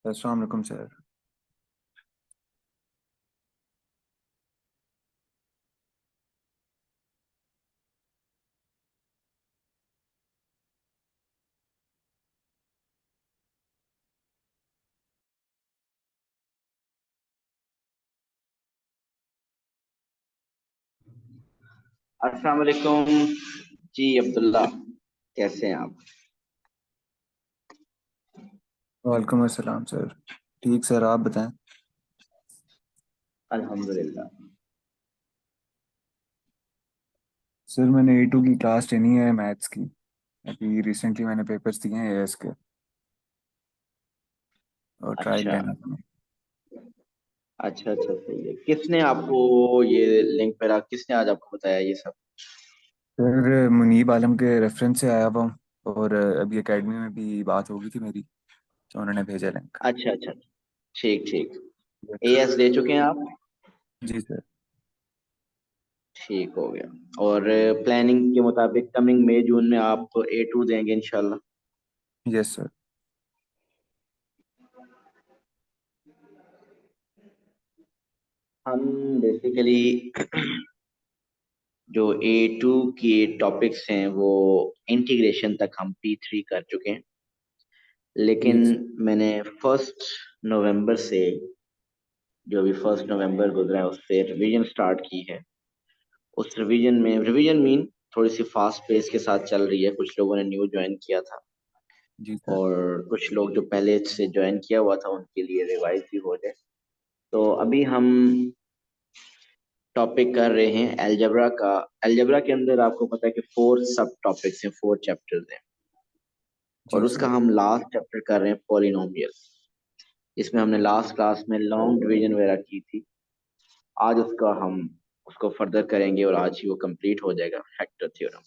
अस्सलाम वालेकुम सर। अस्सलाम वालेकुम जी अब्दुल्ला। कैसे हैं आप? वालेकुम अस्सलाम सर। ठीक सर, आप बताएं। अल्हम्दुलिल्लाह। सर मैंने A2 की क्लास लेनी है मैथ्स की। अभी रिसेंटली मैंने पेपर्स दिए हैं AS के, और ट्रायल अच्छा लेना था। अच्छा अच्छा, सही है। किसने आपको ये लिंक मेरा किसने आज आपको बताया ये सब? सर मुनीब आलम के रेफरेंस से आया हुआ हूँ, और अभी एकेडमी में भी बात होगी थी मेरी, तो उन्होंने भेजा लिंक। अच्छा अच्छा, ठीक ठीक। Yes. एएस दे चुके हैं आप? जी सर। ठीक हो गया। और प्लानिंग के मुताबिक कमिंग मई जून में आप तो A2 देंगे इंशाल्लाह। Yes sir. हम बेसिकली जो A2 के टॉपिक्स हैं वो इंटीग्रेशन तक हम P3 कर चुके हैं। लेकिन ठीक सर। मैंने 1 नवंबर से, जो अभी 1 नवंबर गुजरा है, उससे रिवीजन स्टार्ट की है। उस रिवीजन मीन थोड़ी सी फास्ट पेस के साथ चल रही है। कुछ लोगों ने न्यू ज्वाइन किया था जी सर। और कुछ लोग जो पहले से ज्वाइन किया हुआ था उनके लिए रिवाइज भी हो जाए। तो अभी हम टॉपिक कर रहे हैं एलजेब्रा का। एलजेब्रा के अंदर आपको पता है कि 4 सब टॉपिक्स हैं, 4 चैप्टर्स हैं। और जी उसका सर। हम लास्ट चैप्टर कर रहे हैं पॉलिनोमियल। इसमें हमने लास्ट क्लास में लॉन्ग डिवीजन वगैरह की थी। आज उसको फर्दर करेंगे और आज ही वो कंप्लीट हो जाएगा, फैक्टर थ्योरम।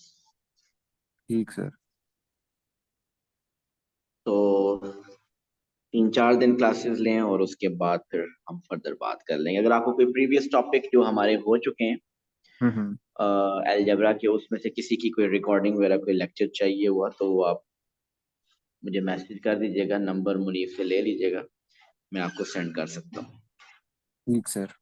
ठीक सर। तो 3 4 दिन क्लासेस लें और उसके बाद फिर हम फर्दर बात कर लेंगे। अगर आपको कोई प्रीवियस टॉपिक जो हमारे हो चुके हैं हम्म। अलजेब्रा के, उसमें से किसी की कोई रिकॉर्डिंग वगैरह कोई लेक्चर चाहिए हुआ तो वो आप मुझे मैसेज कर दीजिएगा, नंबर मुनीफ से ले लीजिएगा, मैं आपको सेंड कर सकता हूँ। ठीक सर।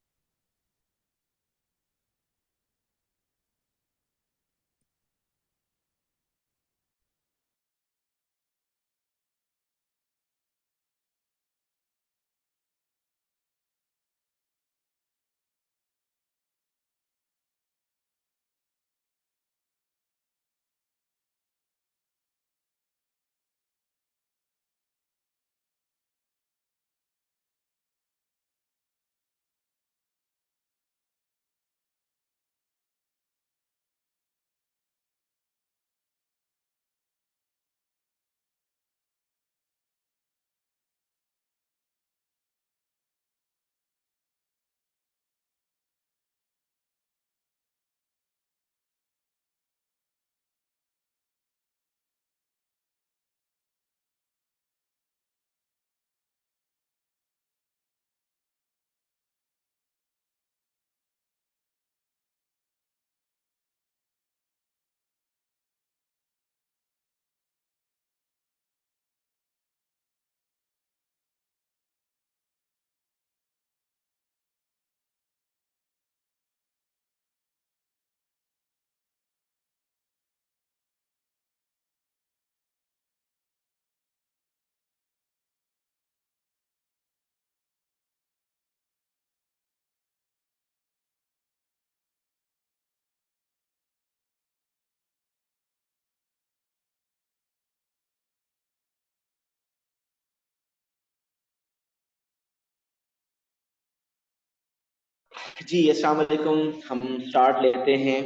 जी अस्सलाम वालेकुम। हम स्टार्ट लेते हैं।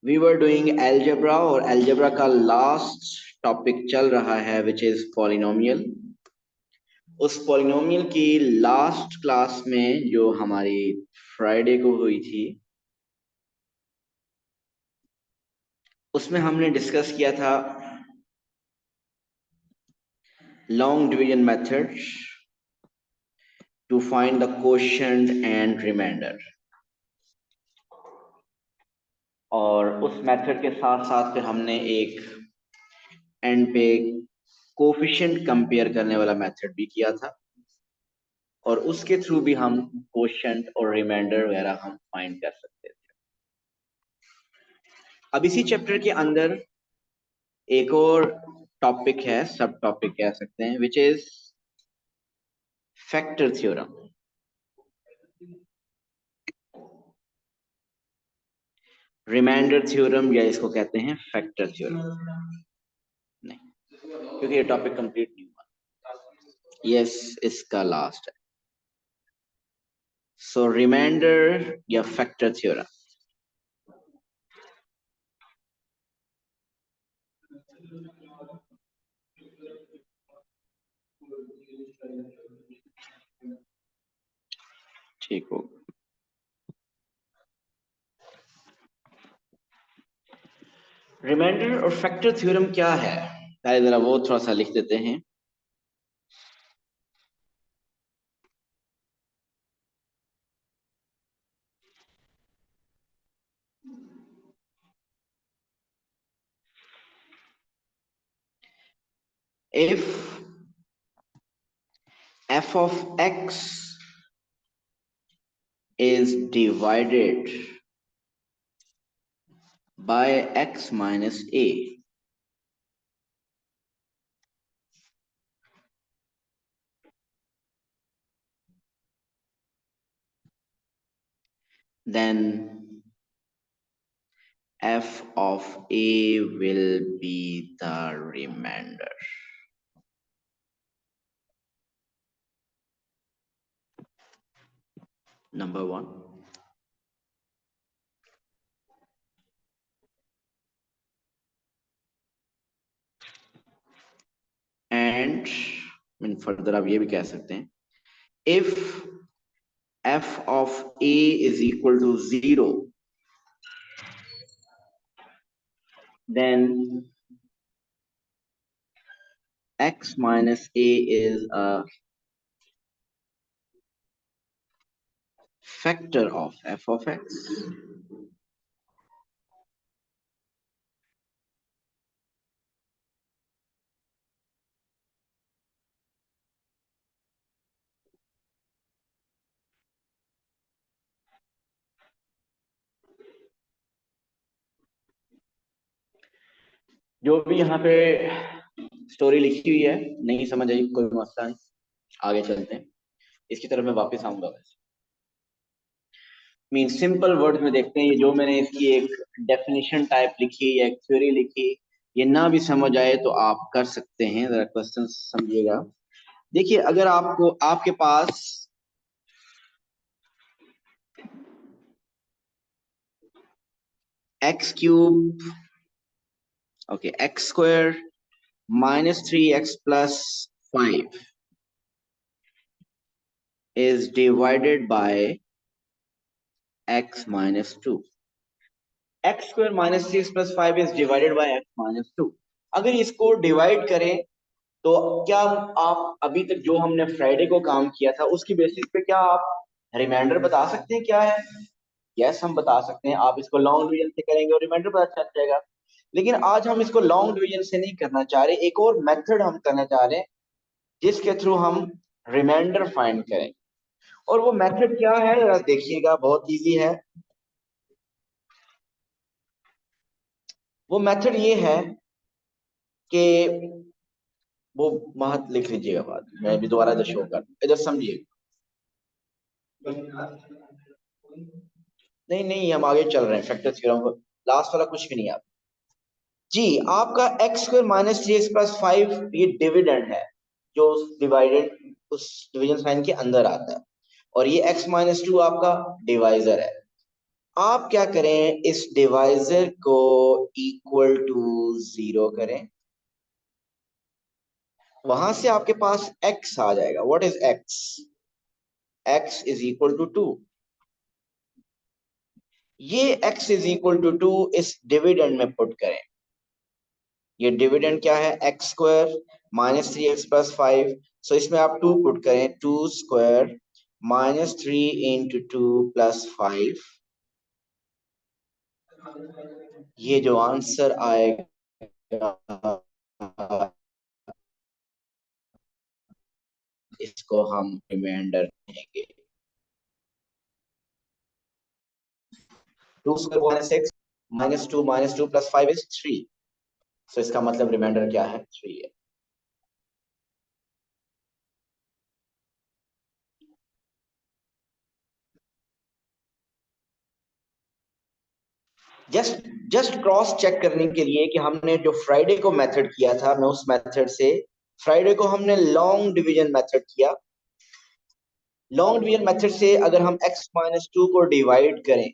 वी वर डूइंग अलजेब्रा और अलजेब्रा का लास्ट टॉपिक चल रहा है विच इज पॉलिनोमियल। उस पॉलिनोमियल की लास्ट क्लास में जो हमारी फ्राइडे को हुई थी, उसमें हमने डिस्कस किया था long division method to find the quotient and remainder. और उस मेथड के साथ साथ फिर हमने एक एंड पे कोफिशिएंट कंपेयर करने वाला मेथड भी किया था, और उसके थ्रू भी हम कोशेंट और रिमाइंडर वगैरह हम फाइंड कर सकते थे। अब इसी चैप्टर के अंदर एक और टॉपिक है, सब टॉपिक कह सकते हैं, which is factor theorem. Remainder theorem या इसको कहते हैं फैक्टर थ्योरम, नहीं क्योंकि ये टॉपिक कंप्लीट नहीं हुआ। यस, इसका लास्ट है। सो रिमाइंडर या फैक्टर थ्योरम। ठीक हो, रिमाइंडर और फैक्टर थ्योरम क्या है, पहले जरा वो थोड़ा सा लिख देते हैं। If f of x is divided by x minus a, then f of a will be the remainder. Number one. And further आप ये भी कह सकते हैं, if f of a is equal to 0, then x minus a is a factor of f of x. जो भी यहाँ पे स्टोरी लिखी हुई है नहीं समझ आई, कोई मसला नहीं, आगे चलते हैं। इसकी तरफ मैं वापस आऊंगा। वैसे मीन सिंपल वर्ड में देखते हैं, ये जो मैंने इसकी एक डेफिनेशन टाइप लिखी या एक थ्योरी लिखी, ये ना भी समझ आए तो आप कर सकते हैं, जरा क्वेश्चन समझिएगा। देखिए, अगर आपको आपके पास x cube, okay, x square minus 3x plus 5 is divided by x minus 2. X square minus 6 plus 5 is divided by x minus 2। अगर इसको डिवाइड करें तो क्या आप अभी तक जो हमने फ्राइडे को काम किया था उसकी बेसिस पे क्या आप रिमाइंडर बता सकते हैं क्या है? यस, हम बता सकते हैं। आप इसको लॉन्ग डिवीजन से करेंगे और रिमाइंडर पता चल जाएगा। लेकिन आज हम इसको लॉन्ग डिवीजन से नहीं करना चाह रहे, एक और मेथड हम करना चाह रहे हैं जिसके थ्रू हम रिमाइंडर फाइंड करें। और वो मेथड क्या है जरा देखिएगा, बहुत इजी है। वो मेथड ये है कि वो महत लिख लीजिएगा, बाद में मैं भी दोबारा इधर शो कर, इधर समझिए। नहीं नहीं, हम आगे चल रहे हैं फैक्टर थ्योरम, लास्ट वाला कुछ भी नहीं है। जी, आपका x square minus 3x plus 5 ये डिविडेंड है जो डिवाइडेड उस डिवीजन साइन के अंदर आता है, और ये x माइनस 2 आपका डिवाइजर है। आप क्या करें, इस डिवाइजर को इक्वल टू 0 करें, वहां से आपके पास x आ जाएगा। What is x? x is equal to 2। ये x इज इक्वल टू 2 इस डिविडेंड में पुट करें। ये डिविडेंड क्या है? X square minus 3x plus 5। सो इसमें आप 2 पुट करें, 2 स्क्वायर माइनस 3 इंटू 2 प्लस 5। ये जो आंसर आएगा इसको हम रिमाइंडर कहेंगे। 2 स्क्वायर 1 6 -2 -2 + 5 is 3। सो इसका मतलब रिमाइंडर क्या है? 3 है। जस्ट क्रॉस चेक करने के लिए कि हमने जो फ्राइडे को मेथड किया था, मैं उस मेथड से फ्राइडे को हमने लॉन्ग डिवीजन मेथड किया। लॉन्ग डिवीजन मेथड से अगर हम x-2 को डिवाइड करें,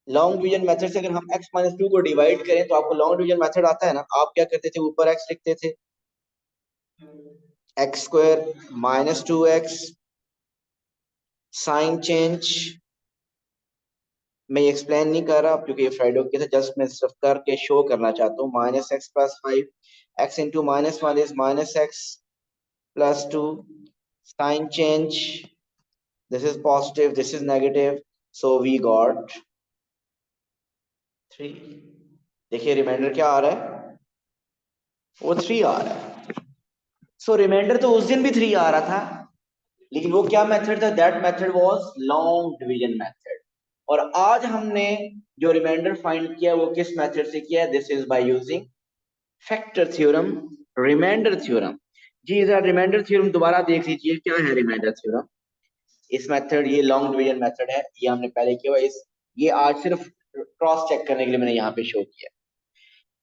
लॉन्ग डिवीजन मेथड से अगर हम x-2 को डिवाइड करें तो आपको लॉन्ग डिवीजन मेथड आता है ना। आप क्या करते थे? ऊपर x लिखते थे, x² - 2x साइन चेंज। मैं एक्सप्लेन नहीं कर रहा क्योंकि ये फ्राइडे के थे, जस्ट मैं सिर्फ करके शो करना चाहता हूँ। -x + 5 x into -1 is -x + 2 sign change, this is positive, this is negative, so we got 3। देखिए रिमाइंडर क्या आ रहा है? वो 3 आ रहा है। सो रिमाइंडर तो उस दिन भी 3 आ रहा था, लेकिन वो क्या मेथड था? That method was long division method. और आज हमने जो रिमाइंडर फाइंड किया वो किस मेथड से किया है? This is by using factor theorem, remainder theorem. जी जरा रिमाइंडर थ्योरम दोबारा देख लीजिए, क्या है रिमाइंडर थ्योरम? इस मेथड, ये लॉन्ग डिवीजन मेथड है, ये हमने पहले किया हुआ। इस ये आज सिर्फ क्रॉस चेक करने के लिए मैंने यहाँ पे शो किया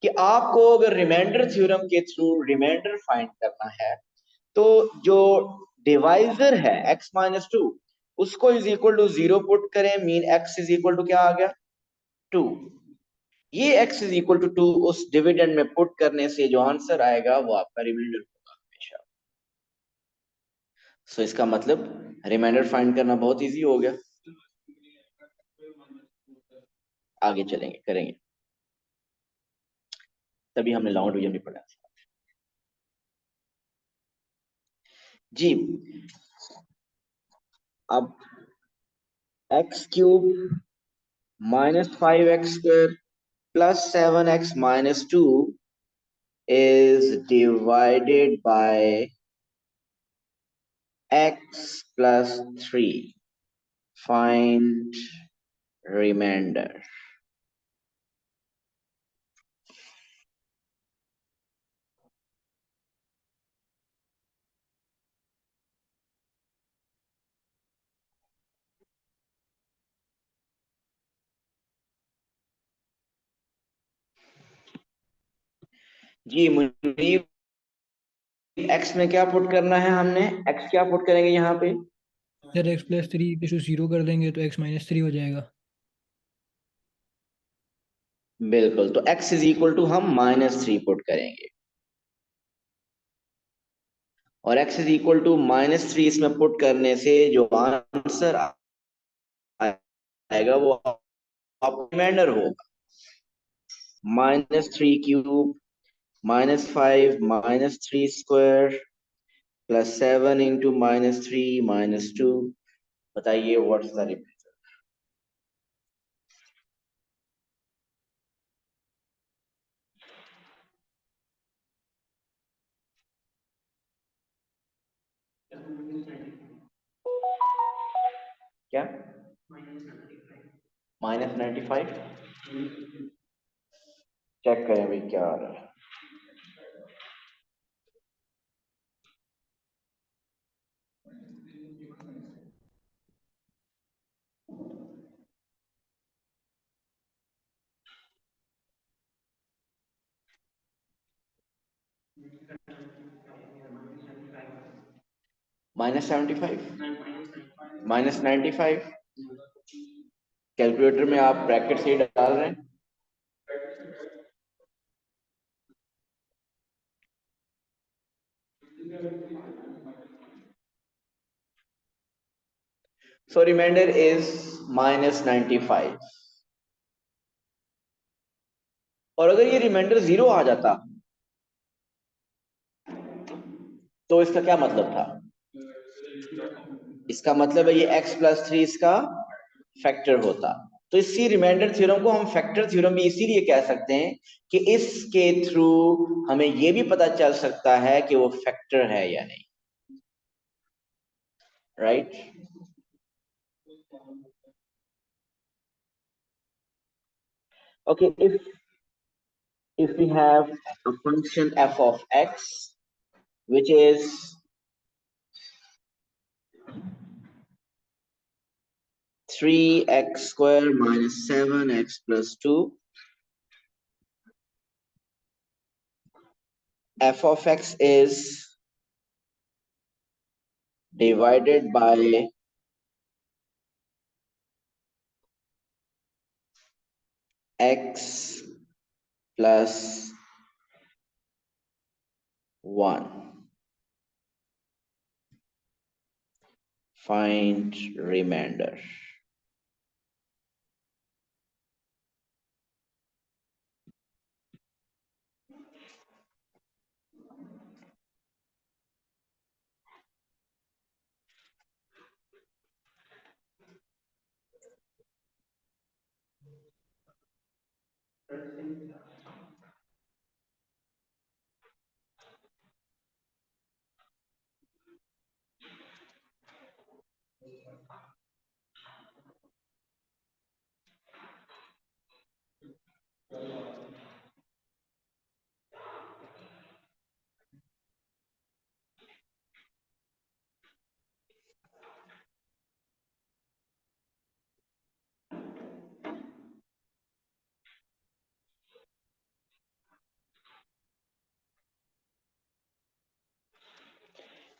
कि आपको अगर रिमाइंडर थ्योरम के थ्रू रिमाइंडर फाइंड करना है तो जो डिवाइजर है x-2 उसको इज इक्वल टू 0 पुट करें, mean x is equal to क्या आ गया? 2। ये x इज इक्वल टू 2 उस डिविडेंड में पुट करने से जो आंसर आएगा वो आपका रिमाइंडर होगा हमेशा। सो इसका मतलब रिमाइंडर फाइंड करना बहुत इजी हो गया। आगे चलेंगे, करेंगे, तभी हमने लॉन्ग डिवीजन भी पढ़ा जी। अब x³ -5x² + 7x - 2 is divided by x + 3, find remainder। Ji Munib, x में क्या पुट करना है? हमने x क्या पुट करेंगे यहाँ पे? सर x + 3 किसी 0 कर देंगे तो x - 3 हो जाएगा। बिल्कुल, तो x इज इक्वल टू हम -3 पुट करेंगे और x इज इक्वल टू -3 इसमें पुट करने से जो आंसर आएगा वो आपका रिमाइंडर होगा। -3³ -5 -3² + 7 into -3 - 2। बताइए व्हाट्स द रिमाइंडर? क्या? -95। चेक करें भाई क्या आ रहा है। -75 -95 कैलकुलेटर में आप ब्रैकेट से ही डाल रहे हैं। So remainder is -95। और अगर ये रिमाइंडर 0 आ जाता तो इसका क्या मतलब था? इसका मतलब है ये x + 3 इसका फैक्टर होता। तो इसी रिमाइंडर थ्योरम को हम फैक्टर थ्योरम भी इसीलिए कह सकते हैं कि इसके थ्रू हमें यह भी पता चल सकता है कि वो फैक्टर है या नहीं, right? Okay, if we have a function f of x which is 3x square minus 7x plus 2, f of x is divided by x plus 1. Find remainder.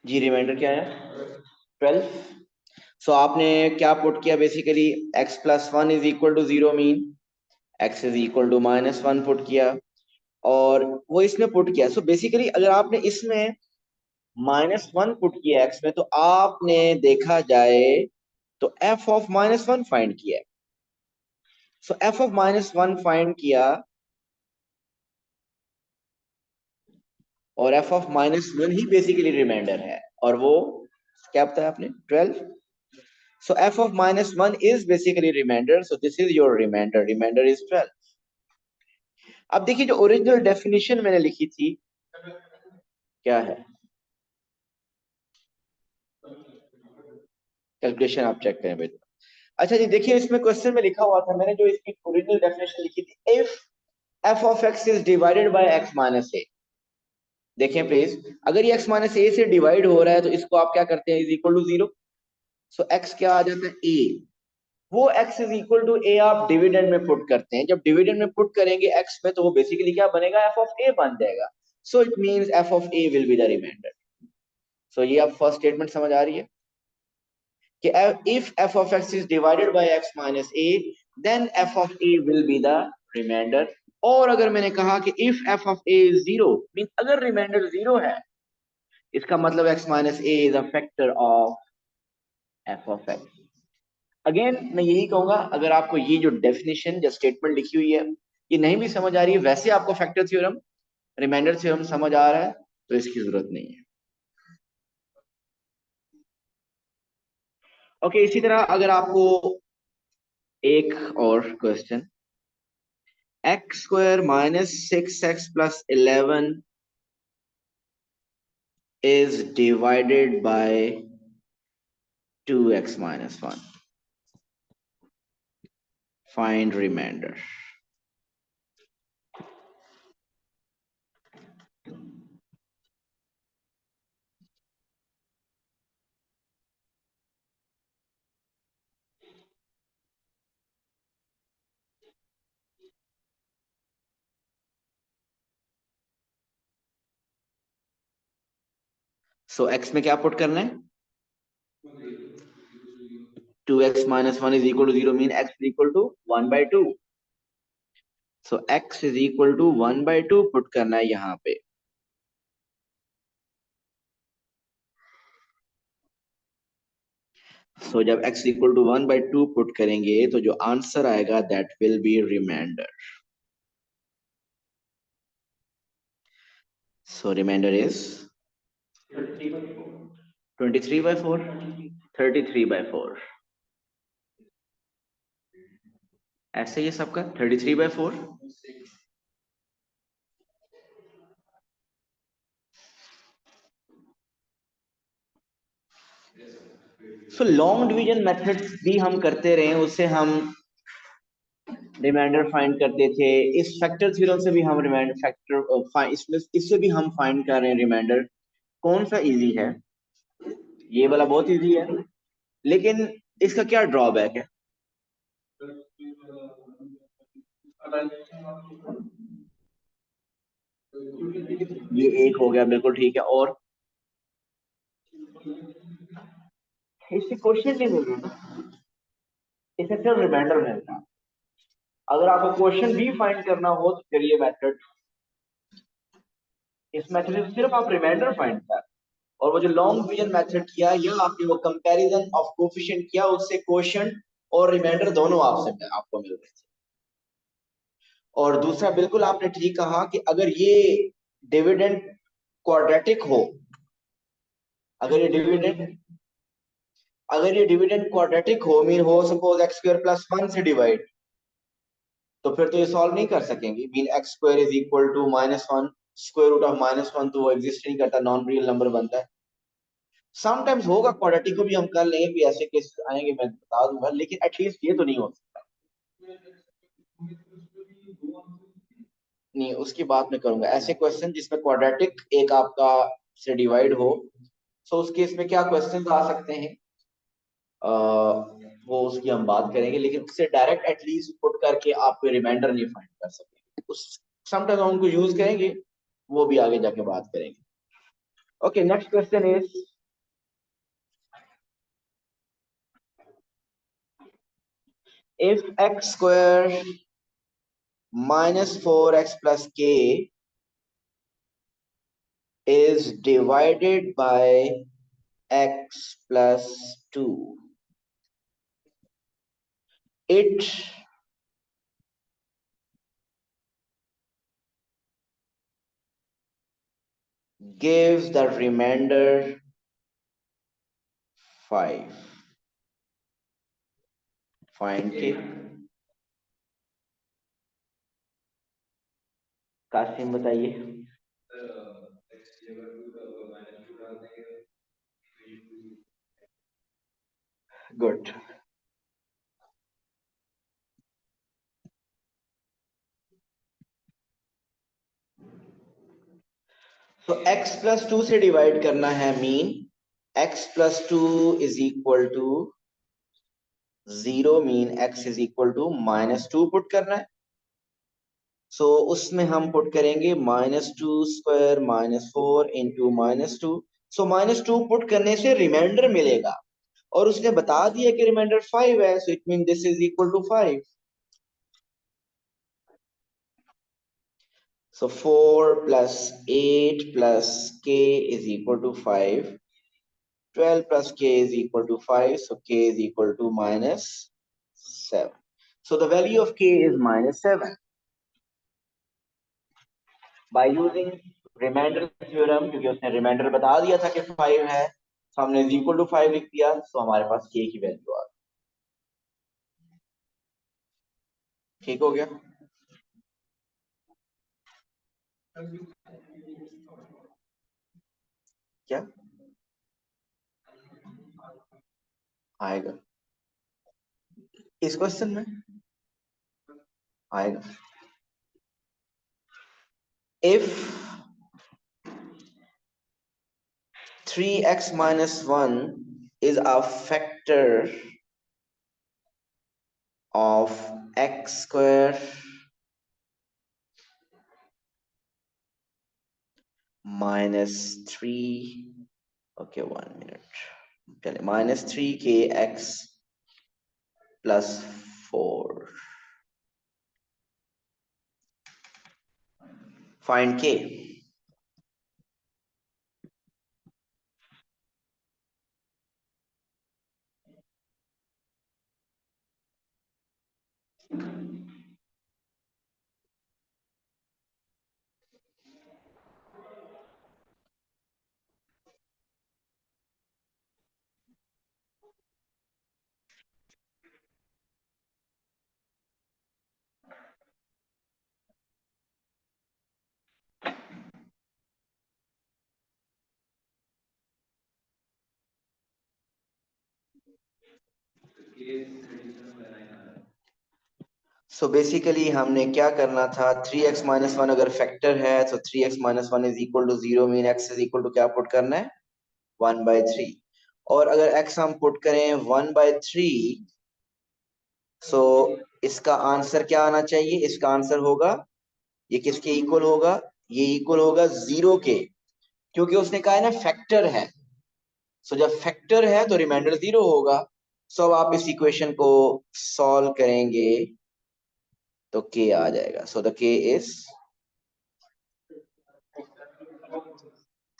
Ji reminder क्या है? 12. सो आपने क्या पुट किया? Basically x plus 1 is equal to 0 mean x is equal to minus 1 put किया और वो इसमें put किया. सो बेसिकली अगर आपने इसमें -1 पुट किया x में तो आपने देखा जाए तो f of -1 फाइंड किया. सो f of -1 फाइंड किया और f of -1 ही बेसिकली रिमाइंडर है और वो क्या बताया आपने? 12. So f of -1 is basically remainder. So this is your remainder. Remainder is 12. अब देखिए जो ओरिजिनल डेफिनेशन मैंने लिखी थी क्या है? कैलकुलेशन आप चेक करें बेटा. अच्छा जी देखिए इसमें क्वेश्चन में लिखा हुआ था, मैंने जो इसकी ओरिजिनल डेफिनेशन लिखी थी, if f of x is divided by x minus a. देखें प्लीज, अगर ये x minus a से डिवाइड हो रहा है तो इसको आप क्या करते हैं? Is equal to 0. So x क्या आ जाता है? a. वो x is equal to a आप डिविडेंड में पुट करते हैं. जब डिविडेंड में पुट करेंगे x में तो वो बेसिकली क्या बनेगा? f of a बन जाएगा. So it means f of a will be the remainder. So ये आप फर्स्ट स्टेटमेंट समझ आ रही है कि if f of x is divided by x minus a then f of a will be the remainder. और अगर मैंने कहा कि if f of a is 0 mean अगर रिमाइंडर 0 है इसका मतलब x minus a is a factor of f of x. Again मैं यही कहूंगा, अगर आपको ये जो डेफिनेशन जो स्टेटमेंट लिखी हुई है ये नहीं भी समझ आ रही है, वैसे आपको फैक्टर थ्योरम रिमाइंडर थ्योरम समझ आ रहा है तो इसकी जरूरत नहीं है. ओके इसी तरह अगर आपको एक और question, x square minus 6x plus 11 is divided by 2x minus 1. Find remainder. So x में क्या पुट करना है? 2x minus 1 is equal to 0 mean x is equal to 1 by 2. So x is equal to 1 by 2 put करना है यहाँ पे. So जब x equal to 1 by 2 put करेंगे तो जो आंसर आएगा that will be remainder. So remainder is 23 by 4. 33 by 4. ऐसे ही सबका 33/4। सो लॉन्ग डिवीजन मेथड भी हम करते रहे, उससे हम रिमाइंडर फाइंड करते थे। इस फैक्टर थ्योरम से भी हम रिमाइंडर फैक्टर इससे भी हम फाइंड कर रहे हैं रिमाइंडर। कौन सा इजी है? ये वाला बहुत इजी है, लेकिन इसका क्या ड्रॉबैक है? ये एक हो गया, बिल्कुल ठीक है। और इससे क्वेश्चन नहीं मिल रहा ना, इसे सिर्फ रिमाइंडर मिलता है। अगर आपको क्वेश्चन भी फाइंड करना हो तो फिर ये मेथड, इस मेथड में सिर्फ आप रिमाइंडर फाइंड कर, और वो जो लॉन्ग डिवीजन मेथड किया या आपने वो कंपैरिजन ऑफ कोफिशिएंट किया, उससे क्वोशिएंट और रिमाइंडर दोनों आपको मिल रहे थे। और दूसरा, बिल्कुल आपने ठीक कहा कि अगर ये डिविडेंड क्वाड्रेटिक हो, अगर ये डिविडेंड क्वाड्रेटिक हो, मीन हो सपोज एक्स स्क्वायर प्लस 1 से डिवाइड, तो फिर तो ये सॉल्व नहीं कर सकेंगे। Mean x square is equal to -1, square root of -1 तो वो एग्जिस्ट नहीं करता, नॉन रियल नंबर बनता है। समटाइम्स होगा क्वाड्रेटिक को भी हम कर लेंगे, भी ऐसे केसेस आएंगे, मैं बता दूंगा, लेकिन एटलीस्ट ये तो नहीं हो सकता। नहीं, उसकी बात मैं करूंगा। ऐसे क्वेश्चन जिसमें क्वाड्रेटिक एक आपका से डिवाइड हो, सो उस केस में क्या क्वेश्चन आ सकते हैं, वो उसकी हम बात करेंगे, लेकिन उससे डायरेक्ट एटलीस्ट पुट करके आप कोई रिमाइंडर नहीं फाइंड कर सकेंगे। उस समटाइम हम उनको यूज करेंगे, वो भी आगे जाके बात करेंगे। Okay, next question is if x square -4x plus k is divided by x plus 2, it gives the remainder 5. Find k. Qasim बताइए। गुड। तो x प्लस 2 से डिवाइड करना है, mean x plus 2 is equal to 0, mean x is equal to -2 put करना है। सो उसमें हम put करेंगे -2² -4 इंटू -2। सो -2 पुट करने से रिमाइंडर मिलेगा, और उसने बता दिया कि रिमाइंडर 5 है, so it mean this is equal to 5। So 4 plus 8 plus k is equal to 5, 12 plus k is equal to 5, so k is equal to -7. So the value of k is -7. By using remainder theorem, क्योंकि उसने reminder बता दिया था कि 5 है, तो हमने is equal to 5 लिख दिया, तो हमारे पास k की वैल्यू आ गई। ठीक हो गया? क्या आएगा इस क्वेश्चन में? आएगा। if 3x minus 1 is a factor of x square -3, okay, 1 minute, चलिए, -3kx plus 4, find k। So basically हमने क्या करना था, 3x माइनस वन अगर फैक्टर है तो 3x minus one is equal to 0, mean x is equal to क्या put करना है, 1/3। और अगर x हम पुट करें 1/3, सो इसका आंसर क्या आना चाहिए, इसका आंसर होगा, ये किसके इक्वल होगा, ये इक्वल होगा 0 के, क्योंकि उसने कहा है ना फैक्टर है। सो जब फैक्टर है तो रिमाइंडर 0 होगा। सो अब आप इस इक्वेशन को सॉल्व करेंगे तो k आ जाएगा। So the k is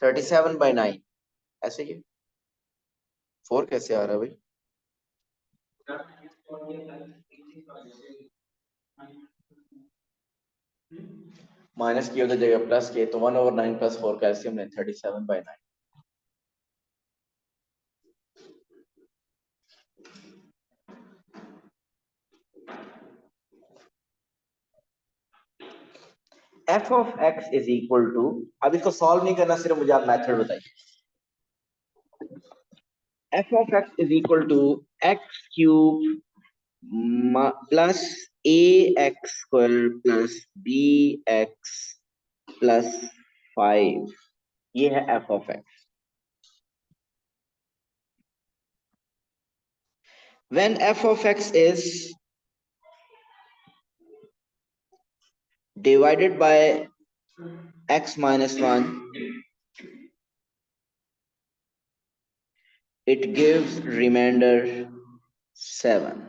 37/9। ऐसे ही 4 कैसे आ रहा है भाई, माइनस की होता जगह प्लस के, तो 1/9 + 4 का एलसीएम लें 37/9। f of x is equal to, अब इसको सॉल्व नहीं करना, सिर्फ मुझे आप मेथड बताइए। f of x is equal to x cube plus ax square plus bx plus 5, ये है f of x। When f of x is divided by x minus 1, it gives remainder 7,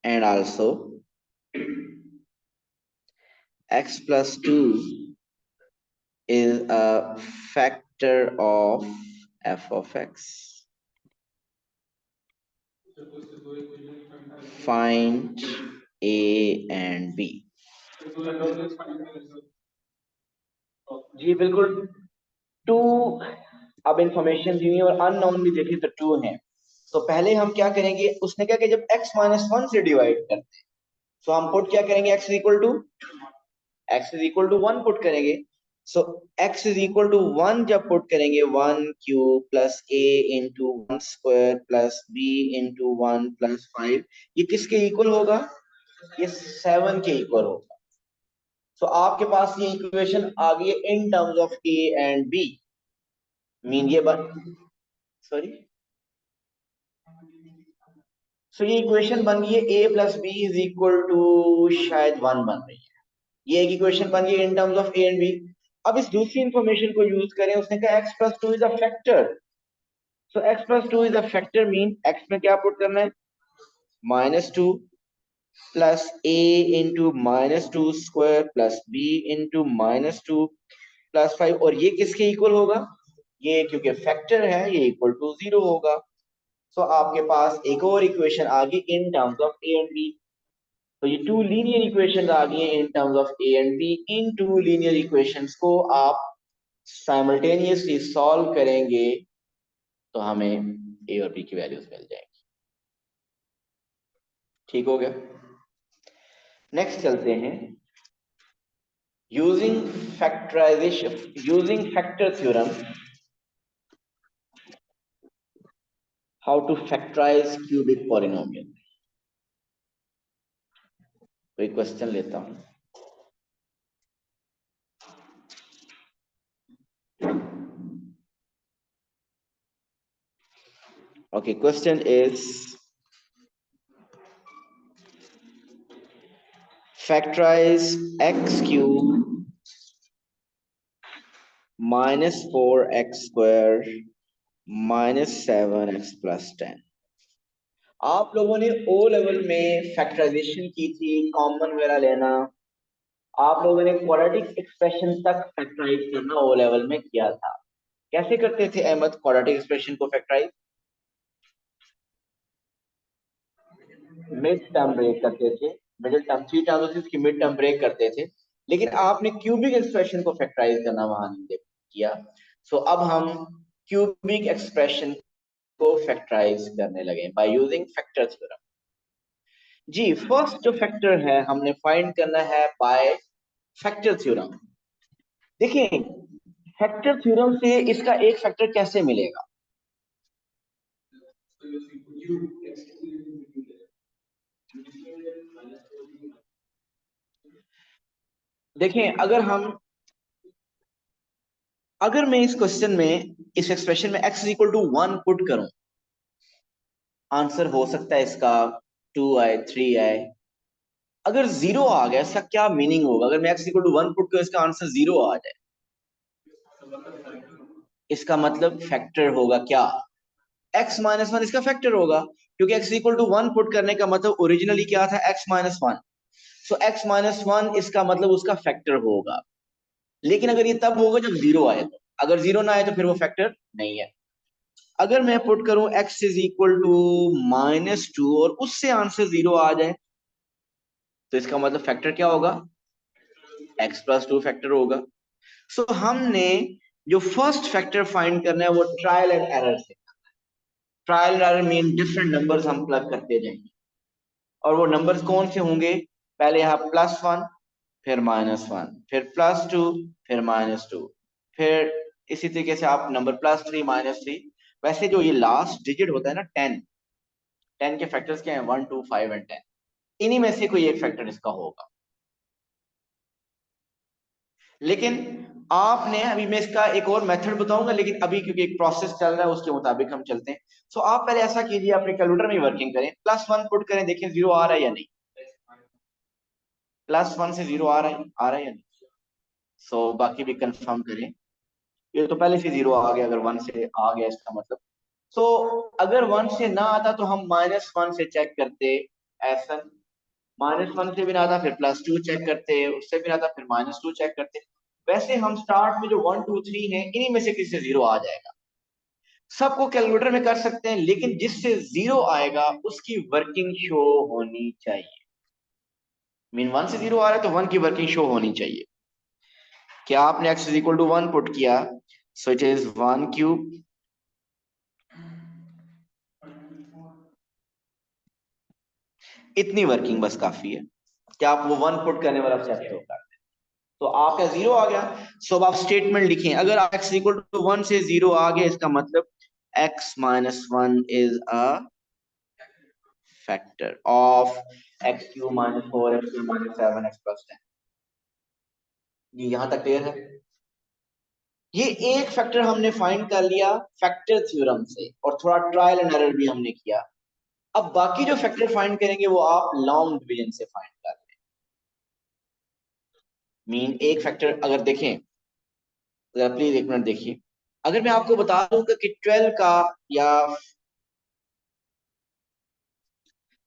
and also x plus 2 is a factor of f of x. Find a and b। जी बिल्कुल, 2 अब information दी है और unknown भी देखें तो 2 है। तो पहले हम क्या करेंगे, उसने क्या कि जब x माइनस वन से डिवाइड करते हैं तो हम पुट क्या करेंगे, x is equal to 1 put करेंगे। So x is equal to 1 जब पुट करेंगे, 1 cube plus a into 1 square plus b into 1 plus 5, ये किसके इक्वल होगा, ये 7 के इक्वल होगा। सो आपके पास ये इक्वेशन आ गई है in terms of a and b, mean ये सॉरी, सो ये इक्वेशन बन गई है a plus b is equal to शायद 1 बन रही है। ये एक इक्वेशन बन गई इन terms of a and b। अब इस दूसरी इंफॉर्मेशन को यूज करें, उसने कहा x plus 2 is a factor. So x plus 2 is a factor, mean x में क्या पुट करना है, -2 plus a into -2 square plus b into -2 plus 5, और ये किसके इक्वल होगा, ये क्योंकि फैक्टर है ये इक्वल टू 0 होगा। सो आपके पास एक और इक्वेशन आ गई इन terms of a and b। तो ये 2 लीनियर इक्वेशंस आ गई हैं इन terms of a and b। In 2 linear equations को आप साइमल्टेनियसली सॉल्व करेंगे तो हमें a और b की वैल्यूज मिल जाएंगी। ठीक हो गया, नेक्स्ट चलते हैं। Using factorization, using factor theorem, how to factorize cubic polynomial. कोई क्वेश्चन लेता हूं। Okay, question is factorize x cube -4x square -7x plus 10। आप लोगों ने ओ लेवल में फैक्टराइजेशन की थी, कॉमन वगैरह लेना, आप लोगों ने क्वाड्रेटिक एक्सप्रेशन तक फैक्टराइज करना ओ लेवल में किया था। कैसे करते थे अहमद क्वाड्रेटिक एक्सप्रेशन को फैक्टराइज, मिड टर्म ब्रेक करते थे, मिडिल टर्म 3 टर्म होती थी उसकी मिड टर्म ब्रेक करते थे, लेकिन आपने क्यूबिक एक्सप्रेशन को फैक्टराइज करना वहां नहीं किया। सो अब हम क्यूबिक एक्सप्रेशन को फैक्टराइज करने लगे बाय यूजिंग फैक्टर थ्योरम। जी फर्स्ट जो फैक्टर है हमने फाइंड करना है बाय फैक्टर थ्योरम। देखिए फैक्टर थ्योरम से इसका एक फैक्टर कैसे मिलेगा, देखें, अगर मैं इस क्वेश्चन में, इस एक्सप्रेशन में x इक्वल टू 1 पुट करूं, आंसर हो सकता है इसका 2 आए, 3 आए। अगर 0 आ गया, इसका क्या मीनिंग होगा? अगर मैं x इक्वल टू 1 पुट करूं, इसका आंसर 0 आ जाए, इसका मतलब फैक्टर होगा क्या? x माइनस 1 इसका फैक्टर होगा, क्योंकि x इक्वल टू 1 पुट करने का मतलब ओरिजिनली क्या था? x minus 1। सो x माइनस 1 इसका मतलब उसका फैक्टर होगा। लेकिन अगर ये तब होगा जब 0 आए, तो अगर 0 ना आए तो फिर वो फैक्टर नहीं है। अगर मैं पुट करूं x इज इक्वल टू -2 और उससे आंसर 0 आ जाए, तो इसका मतलब फैक्टर क्या होगा? x प्लस 2 फैक्टर होगा। सो हमने जो फर्स्ट फैक्टर फाइंड करना है वो ट्रायल एंड एरर से। Trial and error mean different numbers हम प्लग करते जाएंगे, और वो नंबर्स कौन से होंगे? पहले यहाँ +1, फिर -1, फिर +2, फिर -2, फिर इसी तरीके से आप नंबर +3, -3। वैसे जो ये लास्ट डिजिट होता है ना 10, 10 के फैक्टर्स क्या हैं? 1, 2, 5 एंड 10। इन्हीं में से कोई एक फैक्टर इसका होगा। लेकिन आपने, अभी मैं इसका एक और मेथड बताऊंगा, लेकिन अभी क्योंकि एक प्रोसेस चल रहा है उसके मुताबिक हम चलते हैं। सो आप पहले ऐसा कीजिए, अपने कैलकुलेटर में वर्किंग करें, +1 पुट करें, देखें 0 आ रहा है या नहीं। +1 से 0 आ रहा है या नहीं? सो बाकी भी कंफर्म करें। ये तो पहले से 0 आ गया, अगर 1 से आ गया इसका मतलब। सो अगर 1 से ना आता तो हम -1 से चेक करते, ऐसा। -1 से भी ना आता फिर +2 चेक करते, उससे भी ना आता फिर -2 चेक करते। वैसे हम स्टार्ट में जो 1, 2, 3 है, इन्हीं में से किसी से 0 आ जाएगा। सबको कैलकुलेटर में कर सकते हैं, लेकिन जिससे 0 आएगा उसकी वर्किंग शो होनी चाहिए। मीन 1 से 0 आ रहा है तो 1 की वर्किंग शो होनी चाहिए। क्या आपने x is equal to 1 put किया? सो इट इज 1 क्यूब, इतनी वर्किंग बस काफी है कि आप वो 1 पुट करने वाला स्टेप तो कर दें। तो आपका 0 आ गया। सो अब आप स्टेटमेंट लिखें, अगर x इक्वल टू 1 से 0 आ गया, इसका मतलब x minus 1 is a factor of x cube minus 4 x cube minus 7 x plus 10। ये यहां तक क्लियर है? ये एक फैक्टर हमने फाइंड कर लिया फैक्टर थ्योरम से, और थोड़ा ट्रायल एंड एरर भी हमने किया। अब बाकी जो फैक्टर फाइंड करेंगे वो आप लॉन्ग डिवीजन से फाइंड कर लें। मीन एक फैक्टर अगर देखें, अगर प्लीज एक मिनट देखिए, अगर मैं आपको बता दूंगा कि 12 का या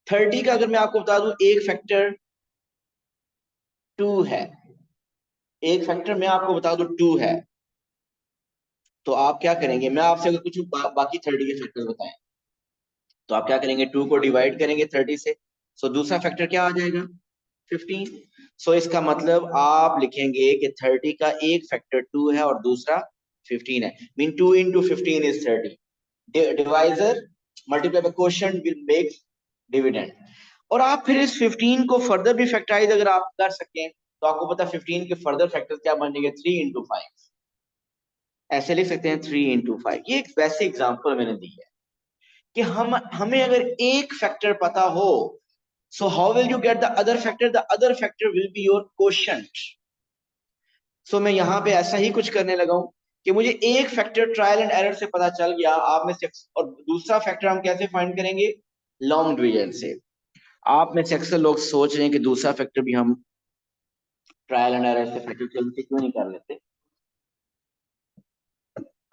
30 का, अगर मैं आपको बता दूं एक फैक्टर 2 है, एक फैक्टर मैं आपको बता दूं 2 है, तो आप क्या करेंगे? मैं आपसे अगर कुछ बाकी 30 के फैक्टर बताएं, तो आप क्या करेंगे? 2 को डिवाइड करेंगे 30 से। सो दूसरा फैक्टर क्या आ जाएगा? 15। सो इसका मतलब आप लिखेंगे कि 30 का एक फैक्टर 2 है और दूसरा 15 है। Mean 2 into 15 is 30। Divisor multiply by quotient will make dividend. और आप फिर इस 15 को फर्दर भी फैक्टराइज अगर आप कर सकें, तो आपको पता 15 के फर्दर फैक्टर क्या बनेंगे? 3 इंटू 5। ऐसे लिख सकते हैं 3 इंटू 5। ये एक वैसे एग्जाम्पल मैंने दी है कि हमें अगर एक फैक्टर पता हो, so how will you get the other factor? The other factor will be your quotient. So मैं यहाँ पे ऐसा ही कुछ करने लगा हूं कि मुझे एक फैक्टर ट्रायल एंड एरर से पता चल गया, आप में से, और दूसरा फैक्टर हम कैसे फाइंड करेंगे? लॉन्ग डिवीजन से। आप में से अक्सर लोग सोच रहे हैं कि दूसरा फैक्टर भी हम ट्रायल एंड एरर से फैक्टर से क्यों नहीं कर लेते?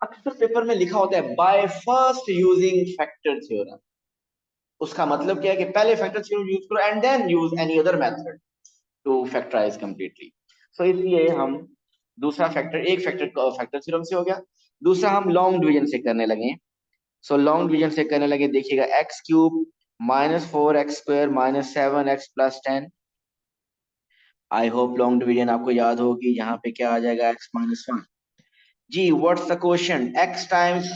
अक्सर पेपर में लिखा होता है by first using factor theorem. उसका मतलब क्या है कि पहले फैक्टर थ्योरम यूज करो and then use any other method to factorise completely. So इसलिए हम दूसरा फैक्टर, एक फैक्टर फैक्टर थ्योरम से हो गया, दूसरा हम लॉन्ग डिवीजन से करने लगे। सो लॉन्ग डिवीजन से करने लगे, देखिएगा x cube -4x² -7x+10। I hope long division आपको याद होगी। यहाँ पे क्या आ जाएगा? x minus 1। जी what's the question? x times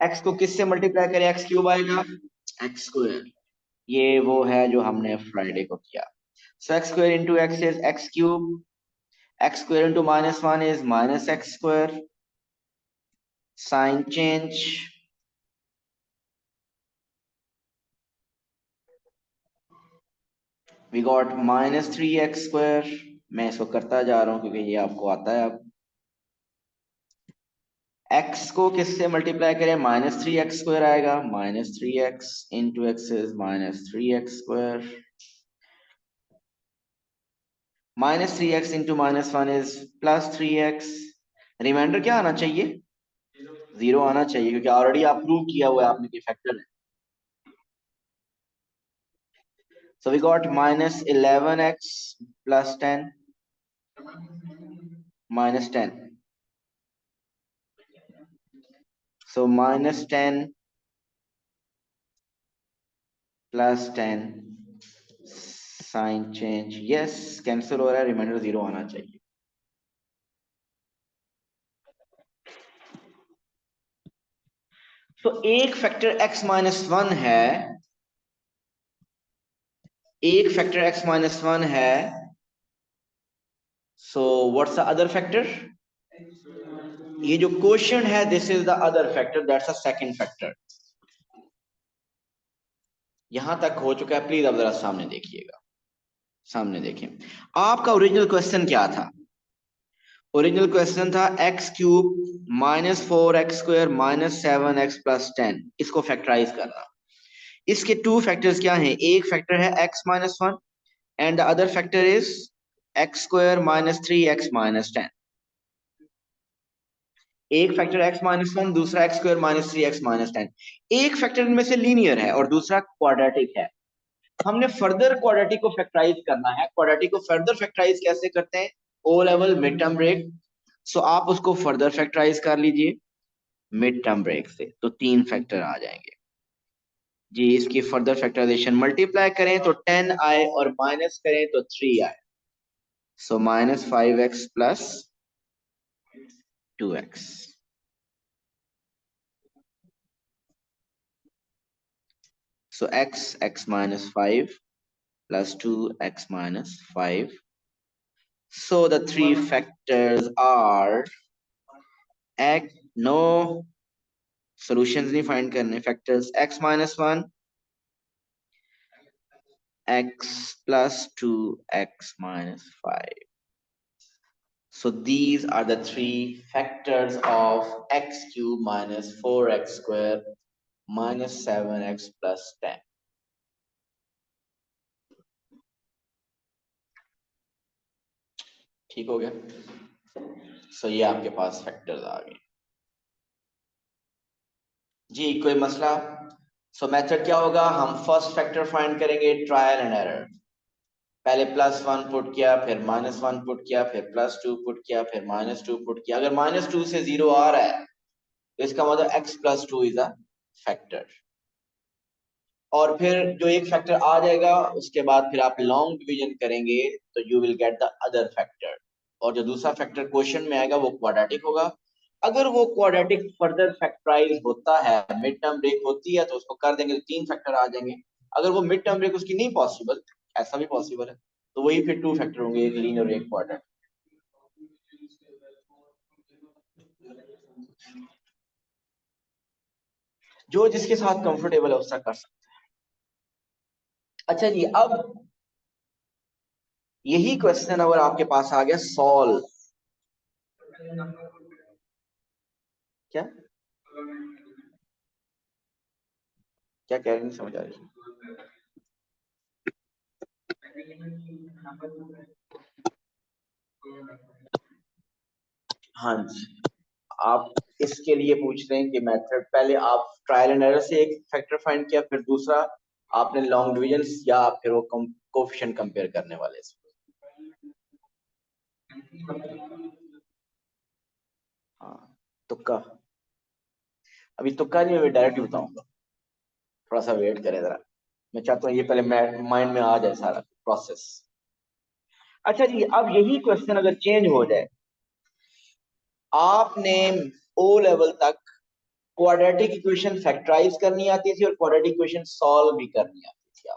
x को किससे मल्टीप्लाई करें? x क्यूब आएगा, x²। ये वो है जो हमने फ्राइडे को किया। So x² into x is x cube, x² into -1 is -x². Sign change. We got -3x²। मैं इसको करता जा रहा हूं क्योंकि ये आपको आता है। अब x को किससे मल्टीप्लाई करें? -3x² आएगा। -3x into x is -3x²। -3x into -1 is +3x। Remainder क्या आना चाहिए? 0 आना चाहिए, क्योंकि ऑलरेडी आप प्रूव किया हुआ है आपने कि फैक्टर है। So we got -11x plus 10 -10. So -10 plus 10 sign change, yes cancel हो रहा है, रिमाइंडर 0 आना चाहिए। तो एक फैक्टर x-1 है, एक फैक्टर x-1 है। So what's the other factor? ये जो क्वेश्चन है, this is the other factor, that's a second factor. यहां तक हो चुका है, प्लीज अब जरा सामने देखिएगा, सामने देखें। आपका ओरिजिनल क्वेश्चन क्या था? ओरिजिनल क्वेश्चन था x³ -4x² -7x + 10, इसको फैक्टराइज करना। इसके टू फैक्टर्स क्या हैं? एक फैक्टर है x-1 and the other factor is x² -3x -10। एक फैक्टर x-1, दूसरा x² -3x -10। एक फैक्टर इनमें से लीनियर है और दूसरा क्वाड्रेटिक है। हमने फर्दर क्वाड्रेटिक को फैक्टराइज करना है। क्वाड्रेटिक को फर्दर फैक्टराइज कैसे करते हैं? O level mid term break. So आप उसको फर्दर फैक्टराइज कर लीजिए मिड टर्म ब्रेक से, तो 3 फैक्टर आ जाएंगे जी। इसकी फर्दर फैक्टराइजेशन मल्टीप्लाई करें तो 10 आए और माइनस करें तो 3 आए। सो -5x + 2x। So x -5 plus 2x -5. So the three factors are x, no solutions नहीं find करने, factors x-1, x plus 2x -5. So these are the three factors of x³ -4x² -7x plus 10. ठीक हो गया? सो ये आपके पास factors आ गए जी। कोई मसला? सो मेथड क्या होगा? हम फर्स्ट फैक्टर फाइंड करेंगे, ट्रायल एंड एरर। पहले +1 पुट किया, फिर -1 पुट किया, फिर +2 पुट किया, फिर -2 पुट किया। अगर -2 से 0 आ रहा है तो इसका मतलब x + 2 इज अ फैक्टर। और फिर जो एक फैक्टर आ जाएगा उसके बाद फिर आप लॉन्ग डिवीजन करेंगे तो you will get the other factor. और जो दूसरा फैक्टर क्वेश्चन में आएगा वो क्वाड्रेटिक होगा। अगर वो क्वाड्रेटिक फर्दर फैक्टराइज होता है, मिड टर्म ब्रेक होती है, तो उसको कर देंगे तो 3 फैक्टर आ जाएंगे। अगर वो मिड टर्म ब्रेक उसकी नहीं पॉसिबल, ऐसा भी पॉसिबल है, तो वही फिर 2 फैक्टर होंगे, एक लीनियर और एक क्वाड्रेटिक। जो जिसके साथ कंफर्टेबल है उसका कर सकते हैं। अच्छा जी, अब यही क्वेश्चन अगर आपके पास आ गया सॉल्व, क्या क्या कह रहे हैं, समझ आ रही है? हाँ जी, आप इसके लिए पूछ रहे हैं कि मेथड पहले आप ट्रायल एंड एरर से एक फैक्टर फाइंड किया, फिर दूसरा आपने लॉन्ग डिवीजन या फिर वो कोफिशिएंट कंपेयर करने वाले से। हाँ, तुक्का। अभी तुक्का नहीं, मैं डायरेक्ट बताऊंगा, थोड़ा सा वेट करें जरा। मैं चाहता हूँ ये पहले माइंड में आ जाए सारा प्रोसेस। अच्छा जी, अब यही क्वेश्चन अगर चेंज हो जाए, आपने ओ लेवल तक क्वाड्रेटिक इक्वेशन फैक्टराइज करनी आती थी और क्वाड्रेटिक इक्वेशन सॉल्व भी करनी आती थी।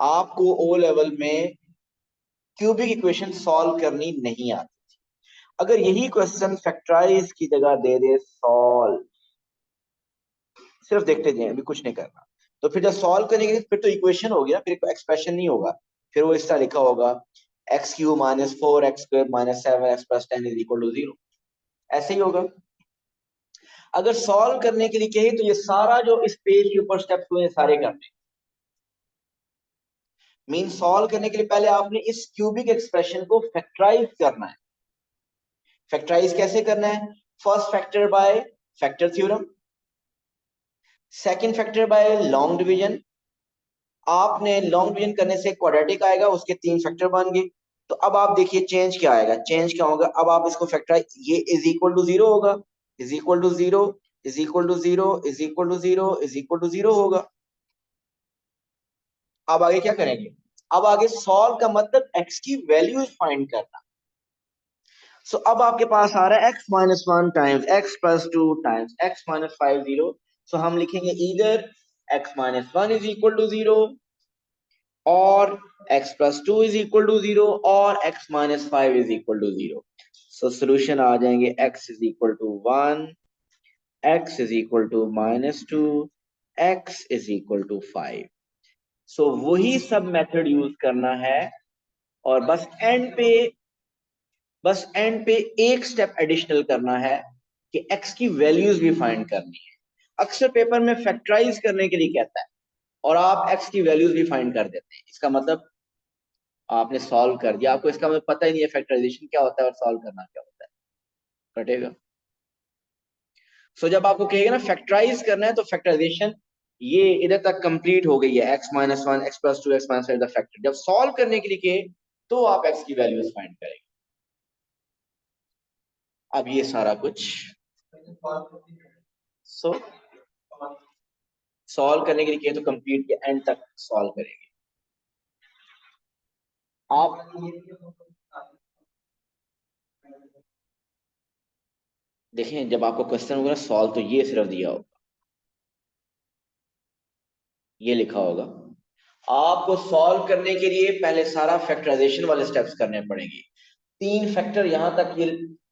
आपको ओ लेवल में क्यूबिक इक्वेशन सॉल्व करनी नहीं आती थी। अगर यही क्वेश्चन फैक्टराइज की जगह दे दे सॉल्व, सिर्फ देखते जाए, अभी कुछ नहीं करना, तो फिर जब सॉल्व करेंगे फिर तो इक्वेशन होगी ना, फिर एक्सप्रेशन नहीं होगा। फिर वो इस तरह लिखा होगा x cube minus 4x² minus 7x plus 10 is equal to 0, ऐसे ही होगा। अगर सॉल्व करने के लिए कहे तो ये सारा जो इस पेज के ऊपर स्टेप्स हुए हैं सारे करने, मीन सॉल्व करने के लिए पहले आपने इस क्यूबिक एक्सप्रेशन को फैक्टराइज करना है। फैक्टराइज कैसे करना है? First factor by factor theorem, second factor by long division. आपने लॉन्ग डिवीजन करने से क्वाड्रेटिक आएगा, उसके 3 फैक्टर बन गए। तो अब आप देखिए चेंज क्या आएगा, चेंज क्या होगा, अब आप इसको फैक्टराइज, ये इज इक्वल टू 0 होगा, is equal to 0, is equal to 0, is equal to 0, is equal to 0 होगा। अब आगे क्या करेंगे? अब आगे सॉल्व का मतलब एक्स की वैल्यूज फाइंड करना। सो अब आपके पास आ रहा है x minus 1 times x plus 2 times x minus 5 0। So हम लिखेंगे इधर x minus 1 is equal to 0 और x plus 2 is equal to 0 और x minus 5 is equal to 0। So solution आ जाएंगे x is equal to 1, x is equal to minus 2, x is equal to 5। So वही सब method use करना है और बस एंड पे एक स्टेप एडिशनल करना है कि x की वैल्यूज भी फाइंड करनी है। अक्सर पेपर में फैक्टराइज करने के लिए कहता है और आप x की वैल्यूज भी फाइंड कर देते हैं, इसका मतलब आपने सॉल्व कर दिया, आपको इसका मतलब पता ही नहीं है फैक्टराइजेशन क्या होता है और सॉल्व करना क्या होता है, कटेगा। सो जब आपको कहेगा ना फैक्टराइज करना है तो फैक्टराइजेशन ये इधर तक कंप्लीट हो गई है, x minus 1 x plus 2 x minus 5 factor. जब सॉल्व करने के लिए कहे तो आप x की वैल्यूज फाइंड करेंगे। अब ये सारा कुछ सॉल्व करने के लिए कहे तो कंप्लीट के एंड तक सॉल्व करेंगे आप। देखें जब आपको क्वेश्चन होगा सॉल्व तो ये सिर्फ दिया होगा, ये लिखा होगा। आपको सॉल्व करने के लिए पहले सारा फैक्टराइजेशन वाले स्टेप्स करने पड़ेंगे। 3 फैक्टर यहां तक ये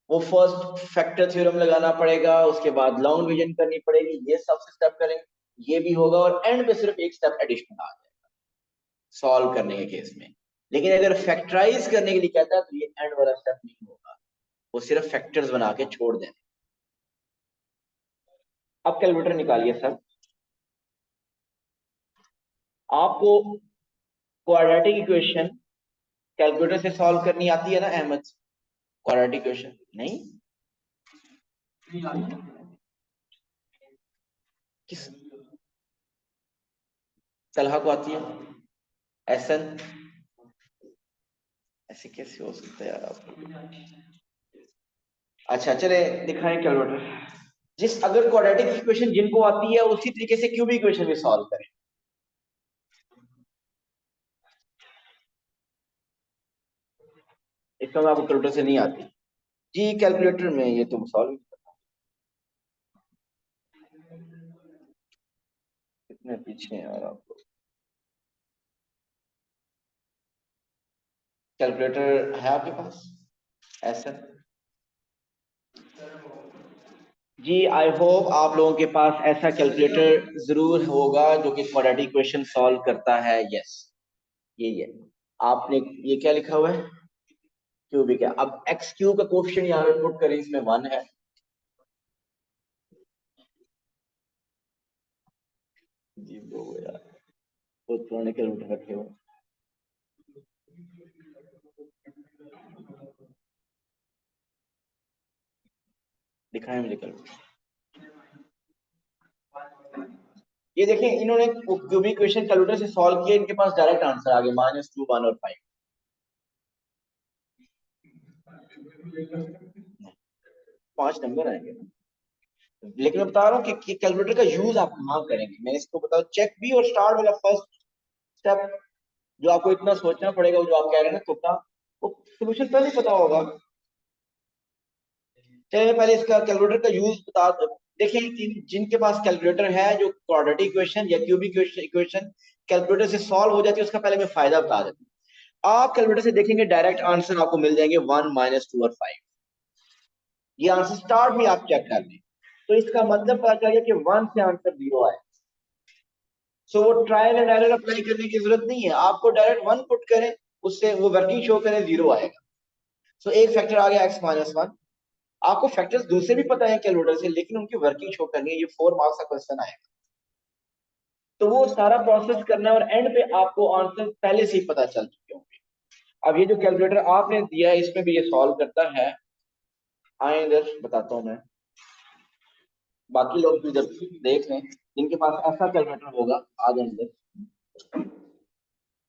वो फर्स्ट फैक्टर थ्योरम लगाना पड़ेगा, उसके बाद लॉन्ग डिवीजन करनी पड़ेगी, ये सबसे स्टेप करेंगे, ये भी होगा और एंड पे सिर्फ एक स्टेप एडिशनल आ जाएगा सॉल्व करने के केस में। लेकिन अगर फैक्टराइज करने के लिए कहता है तो ये एंड वाला स्टेप नहीं होगा, वो सिर्फ फैक्टर्स बना के छोड़ देंगे। अब कैलकुलेटर निकालिए सर। आपको क्वाड्रेटिक इक्वेशन कैलकुलेटर से सॉल्व करनी आती है ना अहमद? क्वाड्रेटिक इक्वेशन नहीं किस तलहा को आती है? एसन ऐसे कैसे हो सकता है यार आपको? अच्छा चले दिखाएं कैलकुलेटर। जिस अगर क्वाड्रेटिक इक्वेशन जिनको आती है उसी तरीके से क्यूबिक इक्वेशन भी सॉल्व करें। इसका आपको कैलकुलेटर से नहीं आती जी, कैलकुलेटर में ये तुम सॉल्व कितने पीछे हैं यार आपको। कैलकुलेटर है आपके पास ऐसा? जी आई होप आप लोगों के पास ऐसा कैलकुलेटर जरूर होगा जो कि क्वाड्रेटिक इक्वेशन सॉल्व करता है। यस यही है। आपने ये क्या लिखा हुआ है? क्यूबिक है। अब एक्स क्यूब का कोएफिशिएंट यहाँ पे पुट करें, इसमें 1 है। जी वो यार तो पुराने कैलकुलेटर रखे हो। दिखाएं मुझे कैलकुलेटर। ये देखें इन्होंने क्यूबिक इक्वेशन कैलकुलेटर से सॉल्व किया, इनके पास डायरेक्ट आंसर आ गया -2 1 और 5। 5 नंबर आएंगे। लेकिन मैं बता रहा हूँ कि कैलकुलेटर का यूज आप कहाँ करेंगे, मैं इसको बताऊँ। चेक बी और स्टार्ट वाला फर्स्ट स्टेप जो आपको इतना सोचना पड़ेगा, वो जो आप कह रहे हैं ना तुक्का, वो सोल्यूशन पहले ही पता होगा। चलिए पहले इसका कैलकुलेटर का यूज बता देखिए। जिनके पास कैलकुलेटर है जो क्वाड्रेटिक इक्वेशन या क्यूबिक इक्वेशन कैलकुलेटर से सॉल्व हो जाती है, उसका पहले मैं फायदा बता देता हूँ। आप कैलकुलेटर से देखेंगे डायरेक्ट आंसर आपको मिल जाएंगे 1 -2 और 5। ये आंसर स्टार्ट भी आप चेक कर लें तो इसका मतलब पता चल गया कि 1 से आंसर 0 आए। सो वो ट्रायल एंड एरर अप्लाई करने की जरूरत नहीं है, आपको डायरेक्ट 1 पुट करें, उससे वो वर्किंग शो करें, 0 आएगा। सो एक फैक्टर आ गया x-1। आपको फैक्टर्स दूसरे भी पता है कैलकुलेटर से, लेकिन उनकी वर्किंग शो करनी है, ये 4 मार्क्स का क्वेश्चन आएगा। तो वो सारा प्रोसेस करना है और एंड पे आपको आंसर पहले से ही पता चल चुके होंगे। अब ये जो कैलकुलेटर आपने दिया है इसमें भी ये सॉल्व करता है। आए इधर बताता हूं मैं, बाकी लोग भी जब देख लें जिनके पास ऐसा कैलकुलेटर होगा, आ जाए इधर,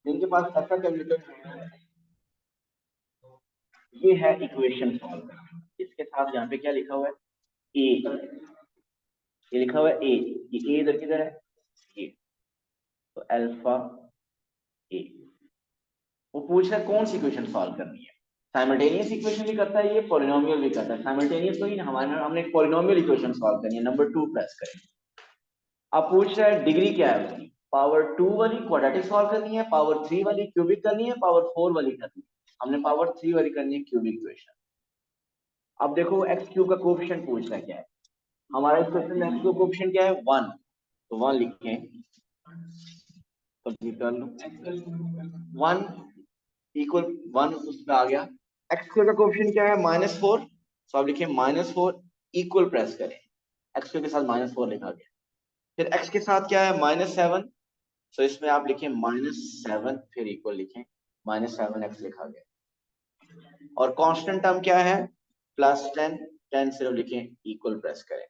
जिनके पास ऐसा कैलकुलेटर होगा, ये है इक्वेशन सॉल्व। इसके साथ यहाँ पे क्या लिखा हुआ है, ए, ये लिखा हुआ है ए, ये ए इधर किधर है, ये, तो अल्फा ए। वो पूछ रहा है कौन सी इक्वेशन सॉल्व करनी है। साइमल्टेनियस इक्वेशन भी करता है ये, पॉलिनोमियल भी करता है। साइमल्टेनियस तो ही ना, हमने एक पॉलिनोमियल इक्वेशन सॉल्व करनी है, नंबर 2 प्रेस करें। अब पूछ रहा है डिग्री क्या है उसकी, पावर 2 वाली क्वाड्रेटिक सॉल्व करनी है, पावर 3 वाली क्यूबिक करनी है, पावर 4 वाली करनी है। हमने पावर 3 वाली करनी है, क्यूबिक इक्वेशन। अब देखो एक्स क्यूब का कोएफिशिएंट पूछ रहा है क्या है, हमारा इस क्वेश्चन में एक्स क्यूब कोएफिशिएंट क्या है, 1, तो 1 लिखें, कंप्लीट कर लो, 1 इक्वल 1 उसमें आ गया। एक्स स्क्वायर का कोएफिशिएंट क्या है, -4, तो आप लिखिए -4 इक्वल प्रेस करें, एक्स स्क्वायर के साथ -4 लिखा गया। फिर एक्स के साथ क्या है, -7, तो इसमें आप लिखें -7, फिर इक्वल लिखें, -7x लिखा गया। और कांस्टेंट टर्म क्या है, +10, 10 सिर्फ लिखें, इक्वल प्रेस करें।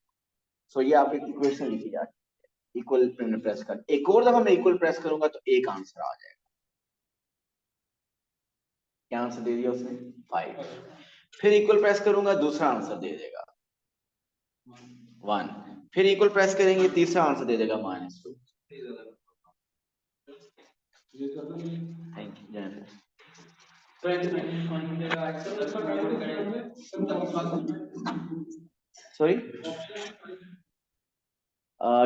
सो ये आपकी इक्वेशन लिखी जाती है, इक्वल प्रेस कर। एक और दफा मैं इक्वल प्रेस करूंगा तो एक आंसर आ जाएगा। क्या आंसर दे दिया उसने, 5। फिर इक्वल प्रेस करूंगा, दूसरा आंसर दे देगा 1। फिर इक्वल प्रेस करेंगे, तीसरा आंसर दे देगा -2। Thank you. सॉरी,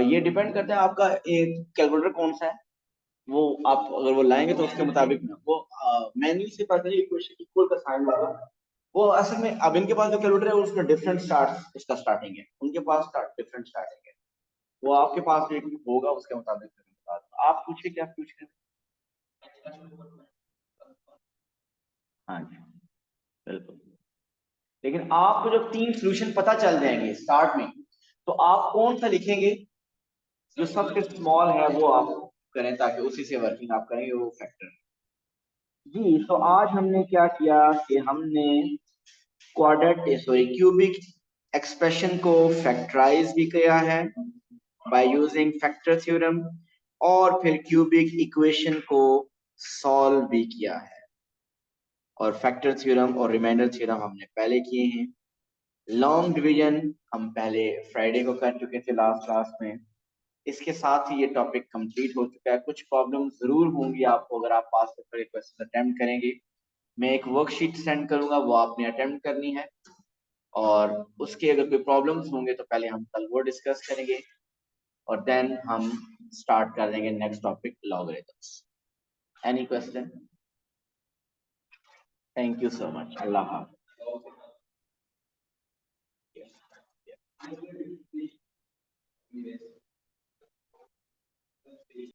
ये डिपेंड करता है आपका कैलकुलेटर कौन सा है, वो आप अगर वो लाएंगे तो उसके मुताबिक में वो मैन्युअल से पता है इक्वेशन इक्वल का साइन होगा। वो असल में अब इनके पास जो कैलकुलेटर है उसमें डिफरेंट स्टार्ट इसका स्टार्टिंग है, उनके पास डिफरेंट स्टार्टिंग है, वो आपके पास जो होगा उसके मुताबिक मैं बता दूंगा। आप पूछिए क्या पूछ रहे हैं। हाँ जी बिल्कुल, लेकिन आपको जब 3 सॉल्यूशन पता चल जाएंगे स्टार्ट में, तो आप कौन सा लिखेंगे जो सबसे स्मॉल है वो आप करें, ताकि उसी से वर्किंग आप करेंगे वो फैक्टर। जी, तो आज हमने क्या किया कि हमने क्यूबिक एक्सप्रेशन को फैक्टराइज भी किया है बाय यूजिंग फैक्टर थ्योरम, और फिर क्यूबिक इक्वेशन को सॉल्व भी किया है। और फैक्टर थ्योरम और रिमाइंडर थ्योरम हमने पहले किए हैं। लॉन्ग डिवीजन हम पहले फ्राइडे को कर चुके थे लास्ट क्लास में। इसके साथ ही ये टॉपिक कंप्लीट हो चुका है। कुछ प्रॉब्लम जरूर होंगी आपको अगर आप पास पेपर क्वेश्चन अटेम्प्ट करेंगे। मैं एक वर्कशीट सेंड करूंगा, वो आपने अटेम्प्ट करनी है, और उसके अगर कोई प्रॉब्लम्स होंगे तो पहले हम कल वो डिस्कस करेंगे, और देन हम स्टार्ट कर देंगे next topic, logarithms. Any question? Thank you so much, अल्लाह हाफ़िज़।